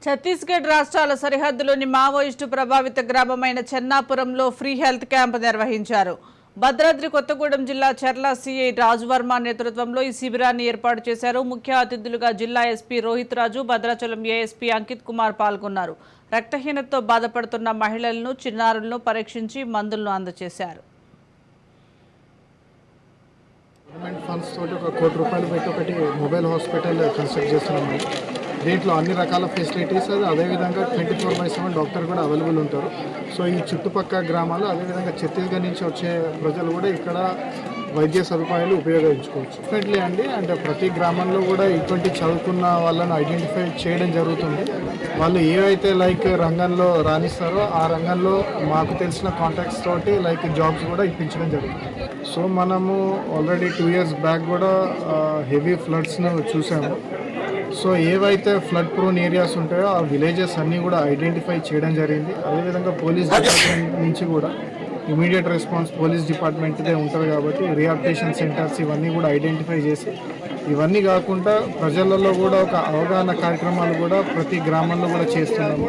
ఛత్తీస్గఢ్ రాష్ట్రాల సరిహద్దులోని మావోయిస్టు ప్రభావిత గ్రామమైన చెన్నాపురంలో free health camp నిర్వహించారు. భద్రాద్రి కొత్తగూడెం జిల్లా చర్ల సిఐ రాజువర్మ నేతృత్వంలో ఈ శిబిరాన్ని ఏర్పాటు చేశారు. ముఖ్య అతిథులుగా జిల్లా ఎస్పీ రోహిత్ రాజు, భద్రాచలం ఏఎస్పీ అంకిత్ కుమార్ పాల్గొన్నారు. రక్తహీనతతో బాధపడుతున్న మహిళలను, చిన్నారులను పరీక్షించి మందులను అందజేశారు. గవర్నమెంట్ ఫండ్స్ తోటి ఒక ₹1 కోటి పెట్టి ఒకటి మొబైల్ హాస్పిటల్ కన్స్ట్రక్ట్ చేస్తున్నాము. దీంట్లో అన్ని రకాల ఫెసిలిటీస్, అదేవిధంగా 24/7 డాక్టర్ కూడా అవైలబుల్ ఉంటారు. సో ఈ చుట్టుపక్కల గ్రామాలు, అదేవిధంగా ఛత్తీస్గఢ్ నుంచి వచ్చే ప్రజలు కూడా ఇక్కడ వైద్య సదుపాయాలు ఉపయోగించుకోవచ్చు. డెఫినెట్లీ అండి, అంటే ప్రతి గ్రామంలో కూడా ఇటువంటి చదువుకున్న వాళ్ళను ఐడెంటిఫై చేయడం జరుగుతుంది. వాళ్ళు ఏవైతే రంగంలో రాణిస్తారో ఆ రంగంలో మాకు తెలిసిన కాంటాక్ట్స్ తోటి జాబ్స్ కూడా ఇప్పించడం జరుగుతుంది. సో మనము ఆల్రెడీ 2 years బ్యాక్ కూడా హెవీ ఫ్లడ్స్ను చూసాము. సో ఏవైతే ఫ్లడ్ ప్రోన్ ఏరియాస్ ఉంటాయో ఆ విలేజెస్ అన్నీ కూడా ఐడెంటిఫై చేయడం జరిగింది. అదేవిధంగా పోలీస్ డిపార్ట్మెంట్ నుంచి కూడా ఇమీడియట్ రెస్పాన్స్ పోలీస్ డిపార్ట్మెంట్దే ఉంటుంది కాబట్టి రిహాబిలిటేషన్ సెంటర్స్ ఇవన్నీ కూడా ఐడెంటిఫై చేసి, ఇవన్నీ కాకుండా ప్రజలలో కూడా ఒక అవగాహన కార్యక్రమాలు కూడా ప్రతి గ్రామంలో కూడా చేస్తున్నాము.